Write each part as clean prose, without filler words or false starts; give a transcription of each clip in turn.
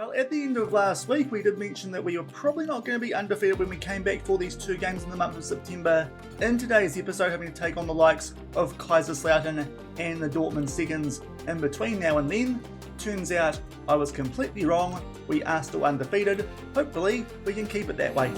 Well, at the end of last week, we did mention that we were probably not going to be undefeated when we came back for these two games in the month of September. In today's episode, having to take on the likes of Kaiserslautern and the Dortmund seconds in between now and then. Turns out I was completely wrong. We are still undefeated. Hopefully, we can keep it that way.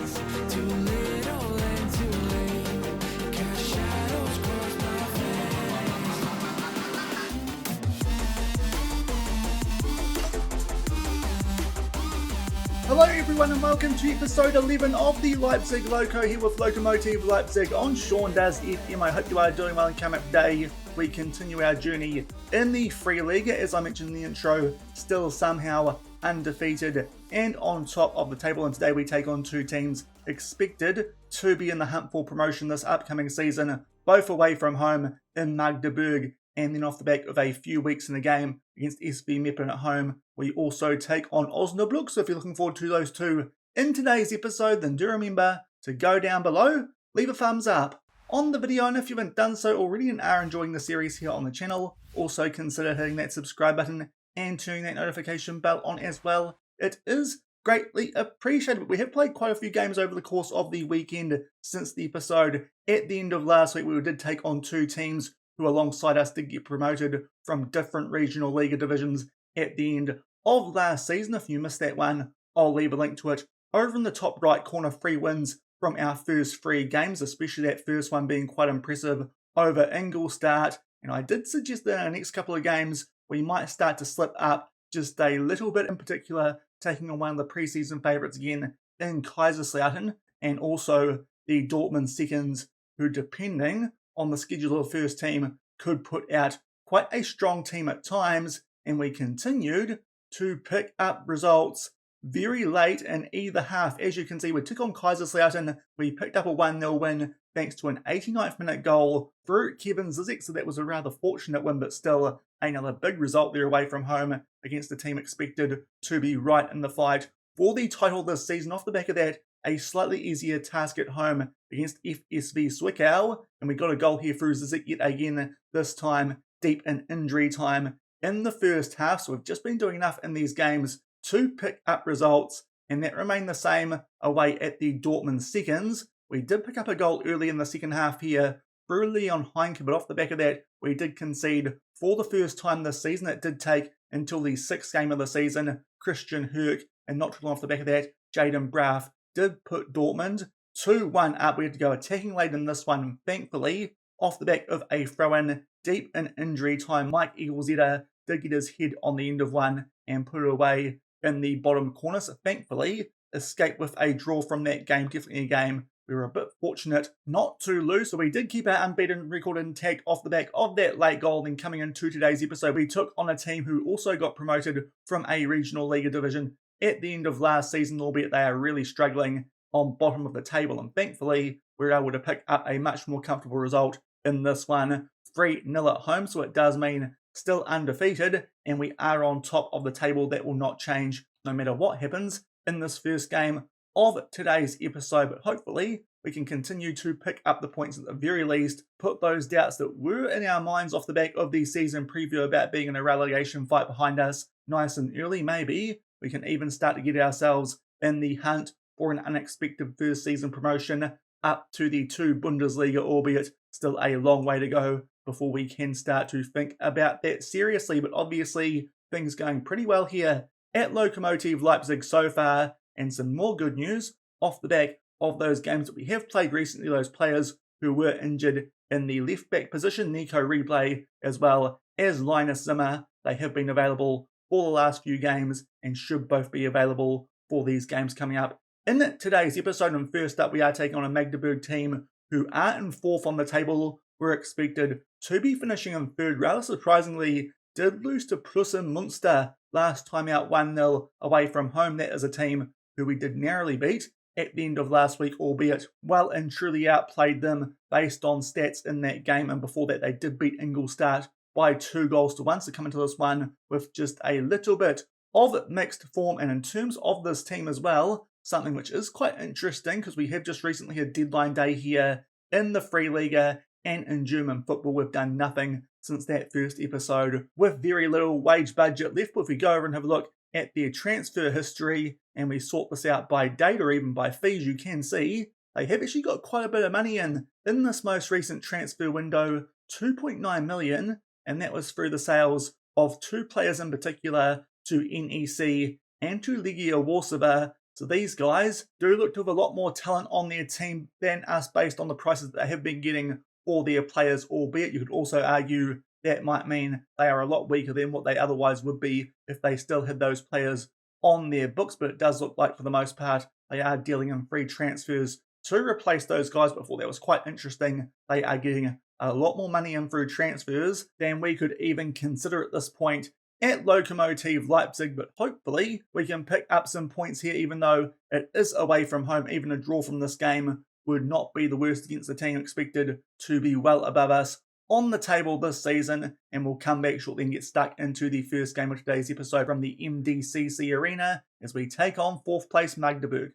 Hello everyone and welcome to episode 11 of the Leipzig Loko here with Lokomotive Leipzig on Sean Does FM. I hope you are doing well and coming up today. We continue our journey in the free Liga, as I mentioned in the intro, still somehow undefeated and on top of the table, and today we take on two teams expected to be in the hunt for promotion this upcoming season, both away from home in Magdeburg, and then off the back of a few weeks in the game against SV Meppen at home, we also take on Osnabruck. So if you're looking forward to those two in today's episode, then do remember to go down below, leave a thumbs up on the video, and if you haven't done so already and are enjoying the series here on the channel, also consider hitting that subscribe button and turning that notification bell on as well. It is greatly appreciated. But we have played quite a few games over the course of the weekend since the episode. At the end of last week, we did take on two teams who alongside us did get promoted from different regional Liga divisions at the end of last season. If you missed that one, I'll leave a link to it over in the top right corner. 3 wins from our first 3 games, especially that first one being quite impressive over Ingolstadt. And I did suggest that in the next couple of games, we might start to slip up just a little bit, in particular taking on one of the preseason favourites again in Kaiserslautern, and also the Dortmund seconds, who depending on the schedule of the first team could put out quite a strong team at times. And we continued to pick up results very late in either half. As you can see, we took on Kaiserslautern. We picked up a 1-0 win thanks to an 89th minute goal through Kevin Zizek, so that was a rather fortunate win, but still another big result there away from home against a team expected to be right in the fight for the title this season. Off the back of that, a slightly easier task at home against FSV Zwickau, and we got a goal here through Zizek yet again, this time deep in injury time in the first half. So we've just been doing enough in these games to pick up results, and that remained the same away at the Dortmund seconds. We did pick up a goal early in the second half here through Leon Heinke, but off the back of that, we did concede for the first time this season. It did take until the 6th game of the season. Christian Herk, and not too long off the back of that, Jaden Braff did put Dortmund 2-1 up. We had to go attacking late in this one, and thankfully, off the back of a throw-in deep in injury time, Mike Eaglezetta did get his head on the end of one and put it away in the bottom corner. So thankfully, escaped with a draw from that game. Definitely a game we were a bit fortunate not to lose. So we did keep our unbeaten record intact off the back of that late goal. Then coming into today's episode, we took on a team who also got promoted from a regional Liga division at the end of last season, albeit they are really struggling on bottom of the table. And thankfully, we were able to pick up a much more comfortable result in this one, 3-0 at home. So it does mean still undefeated, and we are on top of the table. That will not change no matter what happens in this first game of today's episode. But hopefully, we can continue to pick up the points at the very least, put those doubts that were in our minds off the back of the season preview about being in a relegation fight behind us nice and early. Maybe we can even start to get ourselves in the hunt for an unexpected first season promotion up to the 2 Bundesliga, albeit still a long way to go before we can start to think about that seriously. But obviously, things going pretty well here at Lokomotive Leipzig so far, and some more good news off the back of those games that we have played recently. Those players who were injured in the left back position, Nico Replay as well as Linus Zimmer, they have been available for the last few games and should both be available for these games coming up in today's episode. And first up, we are taking on a Magdeburg team who are in 4th on the table. We're expected to be finishing in 3rd. Rather surprisingly, did lose to Prussen Munster last time out 1-0 away from home. That is a team who we did narrowly beat at the end of last week, albeit well and truly outplayed them based on stats in that game. And before that, they did beat Ingolstadt by 2-1. So coming to this one with just a little bit of mixed form. And in terms of this team as well, something which is quite interesting, because we have just recently had deadline day here in the Free Liga and in German football. We've done nothing since that first episode with very little wage budget left. But if we go over and have a look at their transfer history and we sort this out by date or even by fees, you can see they have actually got quite a bit of money in this most recent transfer window, 2.9 million, and that was through the sales of 2 players in particular to NEC and to Liga Warsaw. So these guys do look to have a lot more talent on their team than us based on the prices that they have been getting for their players, albeit you could also argue that might mean they are a lot weaker than what they otherwise would be if they still had those players on their books. But it does look like for the most part they are dealing in free transfers to replace those guys before. That was quite interesting. They are getting a lot more money in through transfers than we could even consider at this point at Lokomotive Leipzig, but hopefully we can pick up some points here, even though it is away from home. Even a draw from this game would not be the worst against the team expected to be well above us on the table this season. And we'll come back shortly and get stuck into the first game of today's episode from the MDCC Arena as we take on 4th place Magdeburg.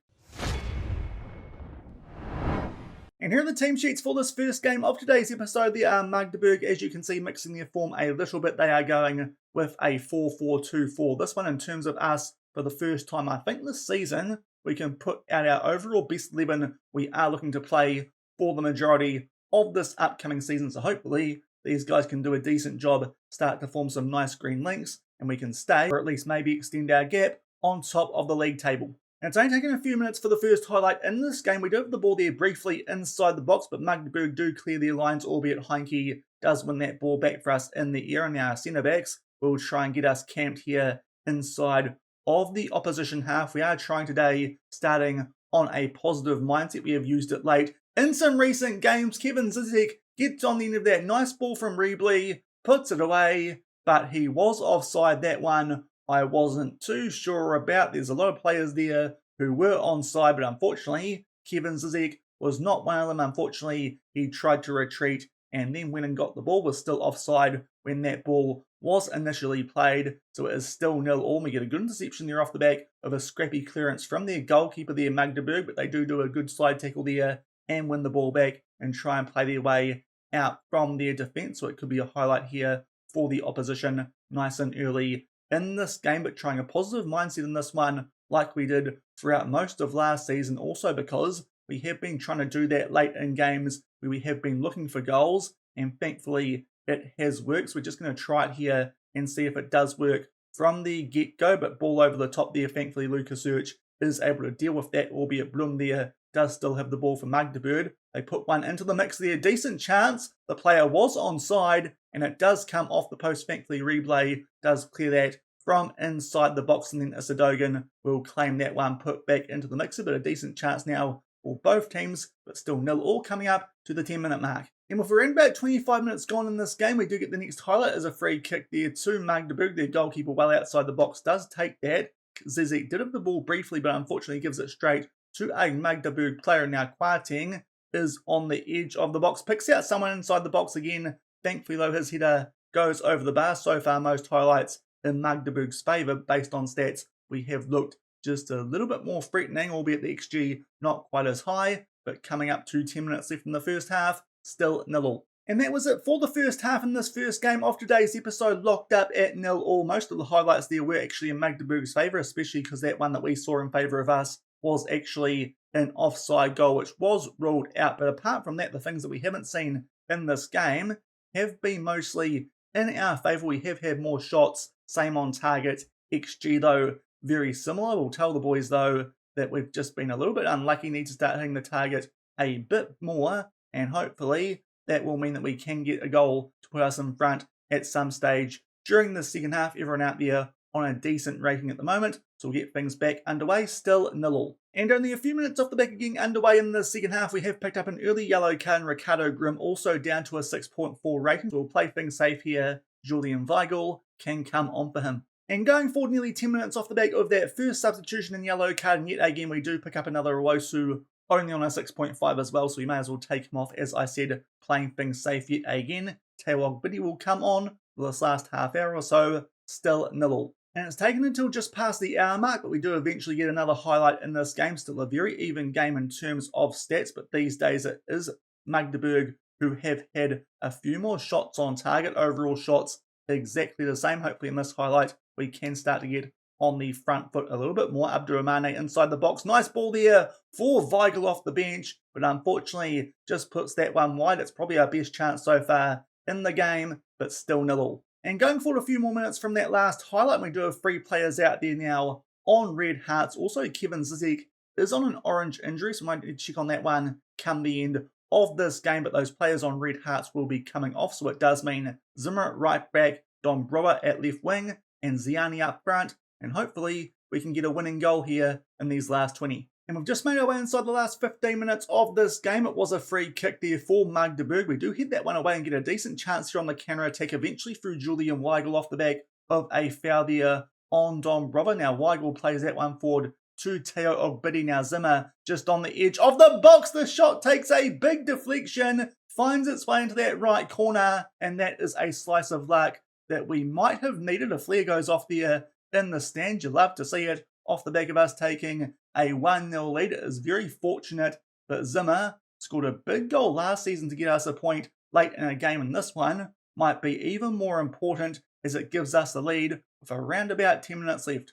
And here are the team sheets for this first game of today's episode. There are Magdeburg, as you can see, mixing their form a little bit. They are going with a 4-4-2-4. This one, in terms of us, for the first time, I think this season, we can put out our overall best 11 we are looking to play for the majority of this upcoming season. So hopefully these guys can do a decent job, start to form some nice green links, and we can stay, or at least maybe extend our gap, on top of the league table. And it's only taken a few minutes for the first highlight in this game. We do have the ball there briefly inside the box, but Magdeburg do clear their lines, albeit Heinke does win that ball back for us in the air. And our centre-backs will try and get us camped here inside of the opposition half. We are trying today, starting on a positive mindset. We have used it late in some recent games. Kevin Zizek gets on the end of that nice ball from Rebley, puts it away, but he was offside. That one I wasn't too sure about. There's a lot of players there who were onside, but unfortunately, Kevin Zizek was not one of them. Unfortunately, he tried to retreat and then went and got the ball, was still offside when that ball was initially played. So it is still 0-0. We get a good interception there off the back of a scrappy clearance from their goalkeeper there, Magdeburg, but they do a good slide tackle there and win the ball back and try and play their way out from their defence. So it could be a highlight here for the opposition nice and early in this game, but trying a positive mindset in this one like we did throughout most of last season, also because we have been trying to do that late in games where we have been looking for goals, and thankfully it has worked. So we're just going to try it here and see if it does work from the get-go, but ball over the top there. Thankfully Lucas Urch is able to deal with that, albeit Blum there does still have the ball for Magdeburg. They put one into the mix there, decent chance. The player was onside and it does come off the post. Thankfully Rebley does clear that from inside the box, and then Isadogan will claim that one, put back into the mixer. But a decent chance now for both teams, but still 0-0 coming up to the 10-minute mark. And with around about 25 minutes gone in this game, we do get the next highlight as a free kick there to Magdeburg. Their goalkeeper well outside the box does take that. Zizek did have the ball briefly, but unfortunately gives it straight to a Magdeburg player. Now Kwarteng is on the edge of the box, picks out someone inside the box again. Thankfully though, his header goes over the bar. So far most highlights in Magdeburg's favour. Based on stats, we have looked just a little bit more threatening, albeit the XG not quite as high, but coming up to 10 minutes left in the first half, still 0-0. And that was it for the first half in this first game of today's episode, locked up at 0-0. Most of the highlights there were actually in Magdeburg's favour, especially because that one that we saw in favour of us was actually an offside goal, which was ruled out. But apart from that, the things that we haven't seen in this game have been mostly in our favour. We have had more shots, same on target. XG though, very similar. We'll tell the boys though that we've just been a little bit unlucky, need to start hitting the target a bit more, and hopefully that will mean that we can get a goal to put us in front at some stage during the second half. Everyone out there on a decent rating at the moment, so we'll get things back underway, still 0-0. And only a few minutes off the back of getting underway in the second half, we have picked up an early yellow card, and Ricardo Grimm also down to a 6.4 rating. So we'll play things safe here. Julian Weigel can come on for him. And going forward nearly 10 minutes off the back of that first substitution and yellow card, and yet again we do pick up another Owosu, only on a 6.5 as well, so we may as well take him off. As I said, playing things safe yet again. Tawog Biddy will come on for this last half hour or so, still 0-0. And it's taken until just past the hour mark, but we do eventually get another highlight in this game. Still a very even game in terms of stats, but these days it is Magdeburg who have had a few more shots on target. Overall shots exactly the same. Hopefully in this highlight we can start to get on the front foot a little bit more. Abdurrahmane inside the box. Nice ball there for Weigl off the bench, but unfortunately just puts that one wide. It's probably our best chance so far in the game, but still 0-0. And going forward a few more minutes from that last highlight, we do have 3 players out there now on red hearts. Also, Kevin Zizek is on an orange injury, so we might need to check on that one come the end of this game, but those players on red hearts will be coming off, so it does mean Zimmer at right back, Dombrova at left wing, and Ziani up front, and hopefully we can get a winning goal here in these last 20. And we've just made our way inside the last 15 minutes of this game. It was a free kick there for Magdeburg. We do head that one away and get a decent chance here on the counter-attack, eventually through Julian Weigl off the back of a foul there on Dombrova. Now Weigl plays that one forward to Teo Ogbidi. Now Zimmer just on the edge of the box. The shot takes a big deflection, finds its way into that right corner, and that is a slice of luck that we might have needed. A flare goes off there in the stand. You love to see it off the back of us taking a 1-0 lead. It is very fortunate that Zimmer scored a big goal last season to get us a point late in a game, and this one might be even more important as it gives us the lead with around about 10 minutes left.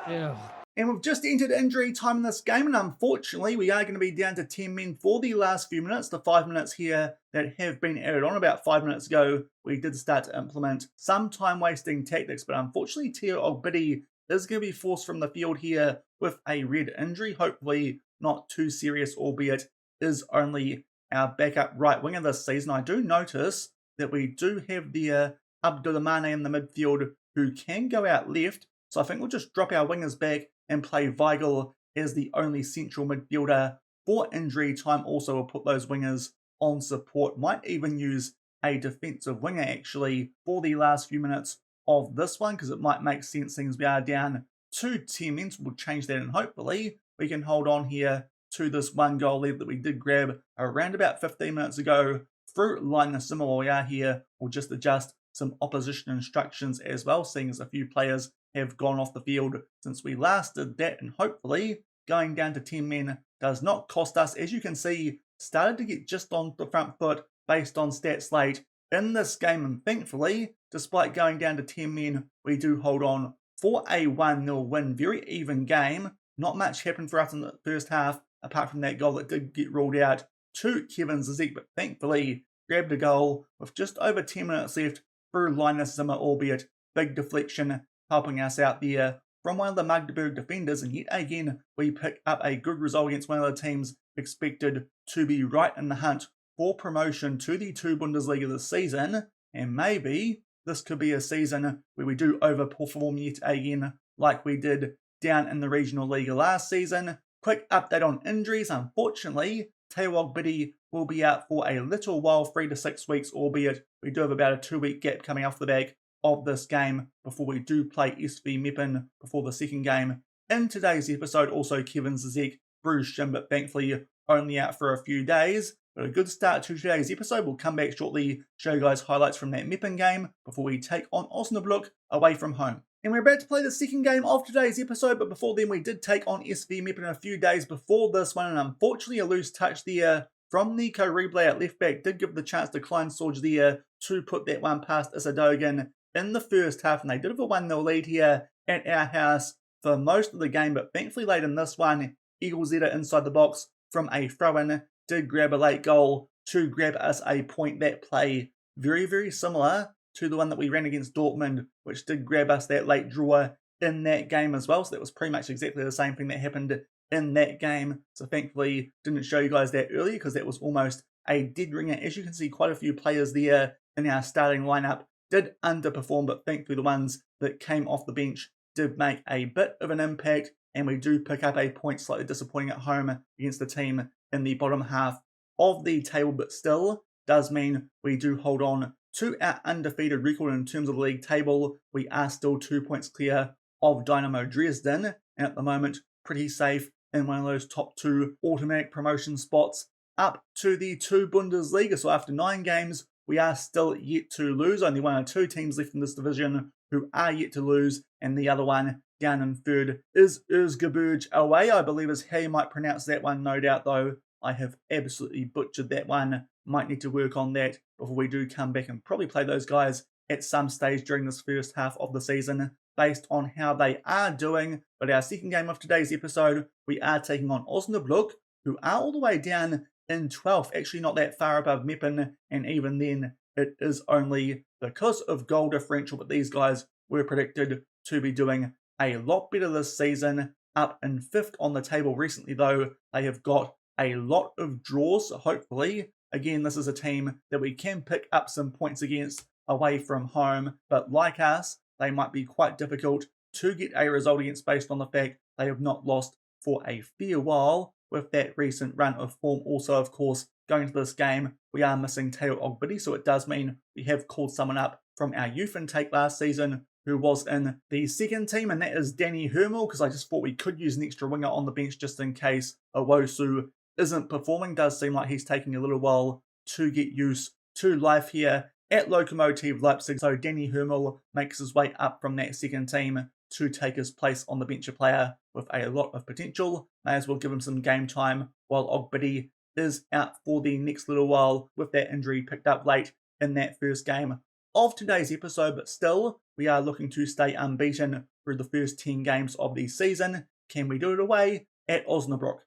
Yeah. And we've just entered injury time in this game, and unfortunately we are going to be down to 10 men for the last few minutes. The 5 minutes here that have been added on about 5 minutes ago, we did start to implement some time-wasting tactics, but unfortunately Teo Ogbidi is going to be forced from the field here with a red injury. Hopefully not too serious, albeit is only our backup right winger this season. I do notice that we do have the Abdurrahmane in the midfield who can go out left, so I think we'll just drop our wingers back and play Weigl as the only central midfielder for injury time. Also, we'll put those wingers on support. Might even use a defensive winger actually for the last few minutes of this one, because it might make sense since we are down to 10 men. So we'll change that, and hopefully we can hold on here to this 1 goal lead that we did grab around about 15 minutes ago through Linus Zimmer. While we are here, we'll just adjust some opposition instructions as well, seeing as a few players have gone off the field since we last did that, and hopefully going down to 10 men does not cost us. As you can see, started to get just on the front foot based on stat slate in this game, and thankfully, despite going down to 10 men, we do hold on for a 1-0 win. Very even game. Not much happened for us in the first half, apart from that goal that did get ruled out to Kevin Zizek, but thankfully grabbed a goal with just over 10 minutes left through Linus Zimmer, albeit big deflection helping us out there from one of the Magdeburg defenders, and yet again we pick up a good result against one of the teams expected to be right in the hunt for promotion to the 2 Bundesliga this season, and maybe this could be a season where we do overperform yet again like we did down in the regional Liga last season. Quick update on injuries. Unfortunately, Teo Ogbidi will be out for a little while, 3 to 6 weeks, albeit we do have about a 2-week gap coming off the back of this game before we do play SV Meppen before the second game in today's episode. Also, Kevin Zizek bruised shin, but thankfully only out for a few days. But a good start to today's episode. We'll come back shortly, show you guys highlights from that Meppen game before we take on Osnabruck away from home. And we're about to play the second game of today's episode, but before then we did take on SV Meppen a few days before this one, and unfortunately a loose touch there from Nico Reblay at left back did give the chance to Kleinsorge there to put that one past Isadogan in the first half, and they did have a 1-0 lead here at our house for most of the game, but thankfully late in this one, Eaglezetta inside the box from a throw-in did grab a late goal to grab us a point. That play very, very similar to the one that we ran against Dortmund, which did grab us that late draw in that game as well, so that was pretty much exactly the same thing that happened in that game. So thankfully didn't show you guys that earlier because that was almost a dead ringer. As you can see, quite a few players there in our starting lineup did underperform, but thankfully the ones that came off the bench did make a bit of an impact, and we do pick up a point, slightly disappointing at home against the team in the bottom half of the table, but still does mean we do hold on to our undefeated record in terms of the league table. We are still 2 points clear of Dynamo Dresden, and at the moment pretty safe in one of those top 2 automatic promotion spots up to the 2 Bundesliga. So after 9 games, we are still yet to lose. Only 1 or 2 teams left in this division who are yet to lose, and the other one down in third is Erzgebirge away, I believe is how you might pronounce that one. No doubt though, I have absolutely butchered that one. Might need to work on that before we do come back and probably play those guys at some stage during this first half of the season. based on how they are doing. But our second game of today's episode, we are taking on Osnabruck, who are all the way down in 12th, actually not that far above Meppen, and even then it is only because of goal differential, but these guys were predicted to be doing a lot better this season, up in 5th on the table recently though. They have got a lot of draws, so hopefully, again, this is a team that we can pick up some points against away from home, but like us, they might be quite difficult to get a result against based on the fact they have not lost for a fair while with that recent run of form. Also, of course, going into this game, we are missing Teo Ogbidi, so it does mean we have called someone up from our youth intake last season who was in the second team, and that is Danny Hermel, because I just thought we could use an extra winger on the bench just in case Owosu isn't performing. Does seem like he's taking a little while to get used to life here at Lokomotive Leipzig, so Danny Hermel makes his way up from that second team to take his place on the bench, a player with a lot of potential. May as well give him some game time while Ogbidi is out for the next little while with that injury picked up late in that first game of today's episode. But still, we are looking to stay unbeaten through the first 10 games of the season. Can we do it away at Osnabruck?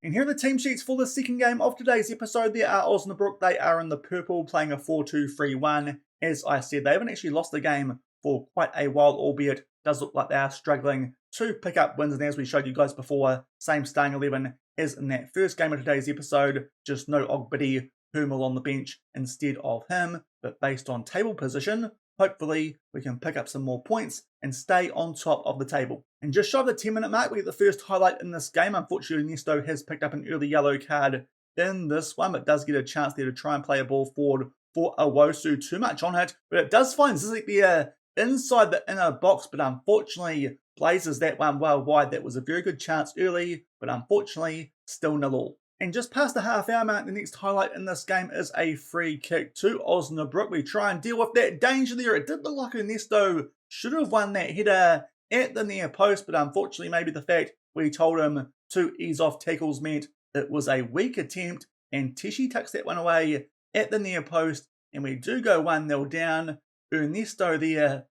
And here are the team sheets for the second game of today's episode. There are Osnabruck. They are in the purple, playing a 4-2-3-1. As I said, they haven't actually lost the game for quite a while, albeit it does look like they are struggling to pick up wins. And as we showed you guys before, same starting 11 as in that first game of today's episode, just no Ogbidi, Hermel on the bench instead of him. But based on table position, hopefully we can pick up some more points and stay on top of the table. And just shy of the 10-minute mark, we get the first highlight in this game. Unfortunately, Ernesto has picked up an early yellow card in this one, but does get a chance there to try and play a ball forward for Owosu. Too much on it, but it does find Zizek there inside the inner box, but unfortunately blazes that one well wide. That was a very good chance early, but unfortunately still 0-0. And just past the half-hour mark, the next highlight in this game is a free kick to Osnabruck. We try and deal with that danger there. It did look like Ernesto should have won that header at the near post, but unfortunately maybe the fact we told him to ease off tackles meant it was a weak attempt, and Teshi tucks that one away at the near post, and we do go 1-0 down. Ernesto there.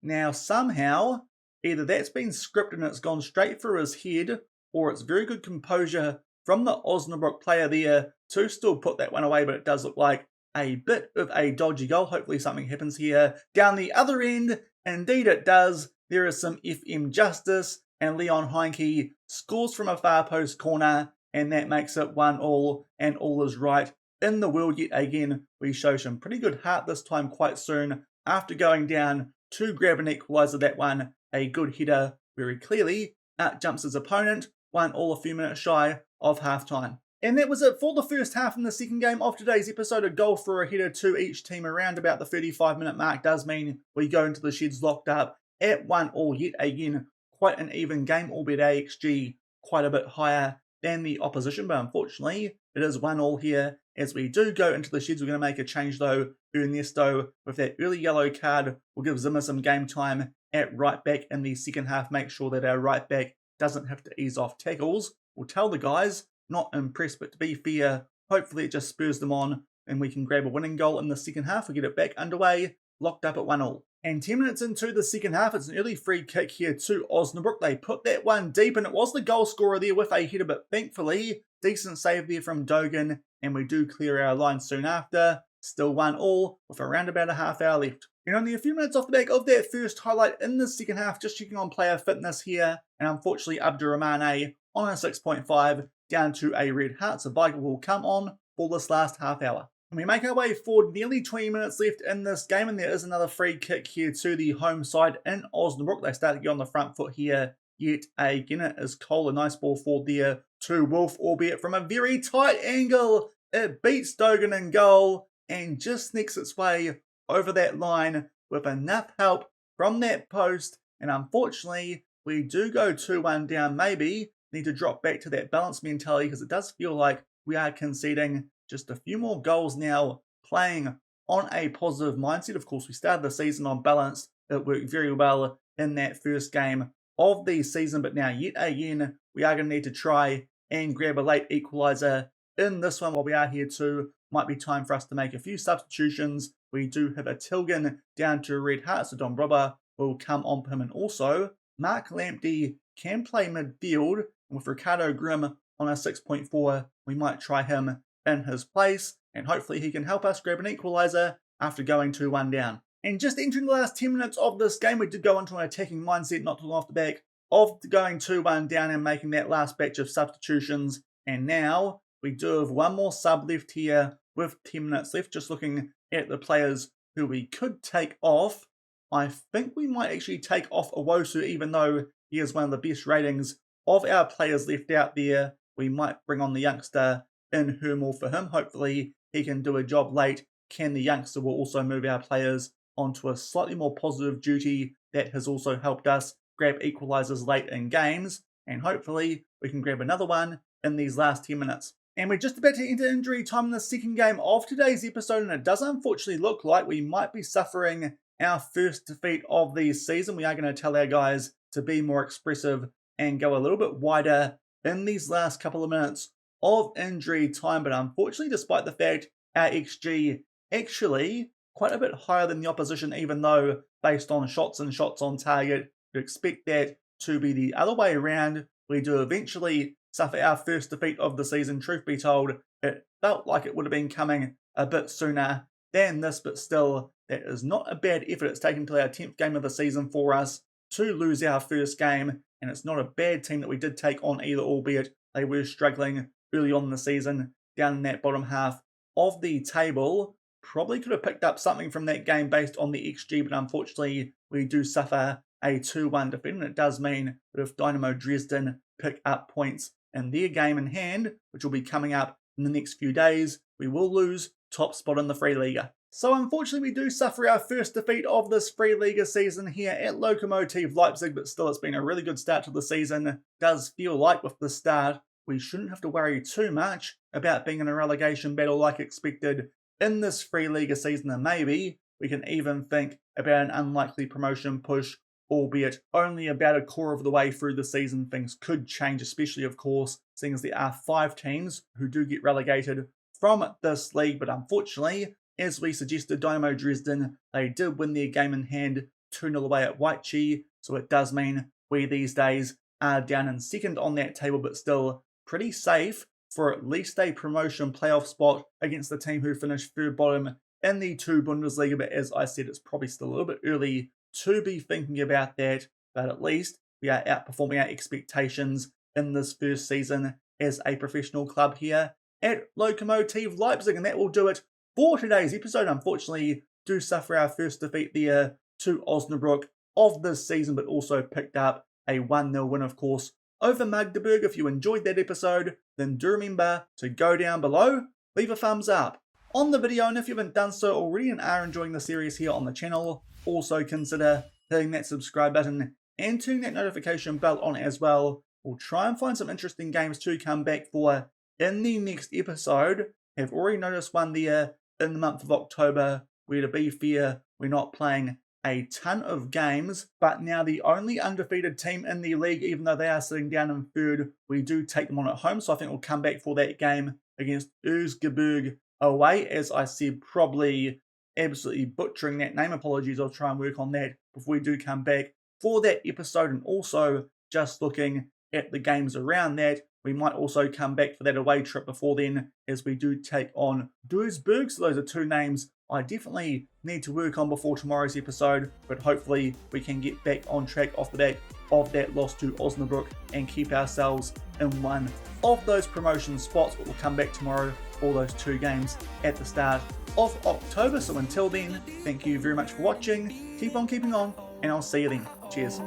Now somehow, either that's been scripted and it's gone straight through his head, or it's very good composure from the Osnabruck player there to still put that one away, but it does look like a bit of a dodgy goal. Hopefully something happens here down the other end. Indeed it does. There is some FM justice, and Leon Heinke scores from a far post corner, and that makes it 1-1, and all is right in the world yet again. We show some pretty good heart this time quite soon after going down to grab an equaliser. That one, a good header, very clearly outjumps his opponent. 1-1 a few minutes shy of half-time. And that was it for the first half. In the second game of today's episode, a goal for a header to each team around about the 35-minute mark does mean we go into the sheds locked up at 1-1 yet again. Quite an even game, albeit AXG quite a bit higher than the opposition, but unfortunately it is 1-1 here. As we do go into the sheds, we're going to make a change though. Ernesto, with that early yellow card, will give Zimmer some game time at right back in the second half. Make sure that our right back doesn't have to ease off tackles. We'll tell the guys, not impressed, but to be fair, hopefully it just spurs them on and we can grab a winning goal in the second half. We get it back underway, locked up at 1-1. And 10 minutes into the second half, it's an early free kick here to Osnabruck. They put that one deep, and it was the goal scorer there with a header, but thankfully, decent save there from Dogan, and we do clear our line soon after. Still 1-1 with around about a half hour left. And only a few minutes off the back of that first highlight in the second half, just checking on player fitness here, and unfortunately Abdurrahmane on a 6.5 down to a red heart, so Vigal will come on for this last half hour. And we make our way forward, nearly 20 minutes left in this game, and there is another free kick here to the home side in Osnabruck. They start to get on the front foot here yet again. It is Cole, a nice ball forward there to Wolf, albeit from a very tight angle. It beats Dogan in goal and just sneaks its way over that line with enough help from that post. And unfortunately, we do go 2-1 down. Maybe need to drop back to that balanced mentality, because it does feel like we are conceding just a few more goals now, playing on a positive mindset. Of course, we started the season on balance. It worked very well in that first game of the season, but now yet again, we are going to need to try and grab a late equaliser in this one while we are here too. Might be time for us to make a few substitutions we do have a Tilgan down to Red Heart, so Don Brobber will come on him, and also Mark Lamptey can play midfield, and with Ricardo Grimm on a 6.4, we might try him in his place, and hopefully he can help us grab an equaliser after going 2-1 down. And just entering the last 10 minutes of this game, we did go into an attacking mindset not too long off the back of going 2-1 down and making that last batch of substitutions. And now we do have one more sub left here with 10 minutes left. Just looking at the players who we could take off, I think we might actually take off Owosu, even though he is one of the best ratings of our players left out there. We might bring on the youngster in Hermel for him. Hopefully he can do a job late. Ken, the youngster, will also move our players onto a slightly more positive duty that has also helped us grab equalisers late in games, and hopefully we can grab another one in these last 10 minutes. And we're just about to enter injury time in the second game of today's episode, and it does unfortunately look like we might be suffering our first defeat of the season. We are going to tell our guys to be more expressive and go a little bit wider in these last couple of minutes of injury time, but unfortunately, despite the fact our XG actually quite a bit higher than the opposition, even though based on shots and shots on target, you expect that to be the other way around. We do eventually suffer our first defeat of the season. Truth be told, it felt like it would have been coming a bit sooner than this, but still, that is not a bad effort. It's taken till our 10th game of the season for us to lose our first game, and it's not a bad team that we did take on either, albeit they were struggling early on in the season down in that bottom half of the table. Probably could have picked up something from that game based on the XG, but unfortunately we do suffer a 2-1 defeat, and it does mean that if Dynamo Dresden pick up points in their game in hand, which will be coming up in the next few days, we will lose top spot in the Free Liga. So unfortunately we do suffer our first defeat of this Free Liga season here at Lokomotive Leipzig, but still it's been a really good start to the season. It does feel like with the start we shouldn't have to worry too much about being in a relegation battle like expected in this Free Liga season, and maybe we can even think about an unlikely promotion push, albeit only about a quarter of the way through the season. Things could change, especially of course seeing as there are 5 teams who do get relegated from this league, but unfortunately, as we suggested, Dynamo Dresden, they did win their game in hand 2-0 away at Weichi, so it does mean we these days are down in second on that table, but still pretty safe for at least a promotion playoff spot against the team who finished third bottom in the 2 Bundesliga. But as I said, it's probably still a little bit early to be thinking about that, but at least we are outperforming our expectations in this first season as a professional club here at Lokomotive Leipzig. And that will do it for today's episode. Unfortunately, do suffer our first defeat there to Osnabruck of this season, but also picked up a 1-0 win, of course, over Magdeburg. If you enjoyed that episode, then do remember to go down below, leave a thumbs up on the video, and if you haven't done so already and are enjoying the series here on the channel, also consider hitting that subscribe button and turning that notification bell on as well. We'll try and find some interesting games to come back for in the next episode. I've already noticed one there in the month of October, where to be fair, we're not playing a ton of games, but now the only undefeated team in the league, even though they are sitting down in third, we do take them on at home, so I think we'll come back for that game against Magdeburg away. As I said, probably absolutely butchering that name. Apologies, I'll try and work on that before we do come back for that episode. And also just looking at the games around that, we might also come back for that away trip before then, as we do take on Duisburg. So those are 2 names I definitely need to work on before tomorrow's episode, but hopefully we can get back on track off the back of that loss to Osnabruck and keep ourselves in one of those promotion spots. But we'll come back tomorrow for those 2 games at the start of October. So until then, thank you very much for watching, keep on keeping on, and I'll see you then. Cheers.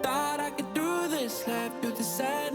Thought I could do this, life through the side.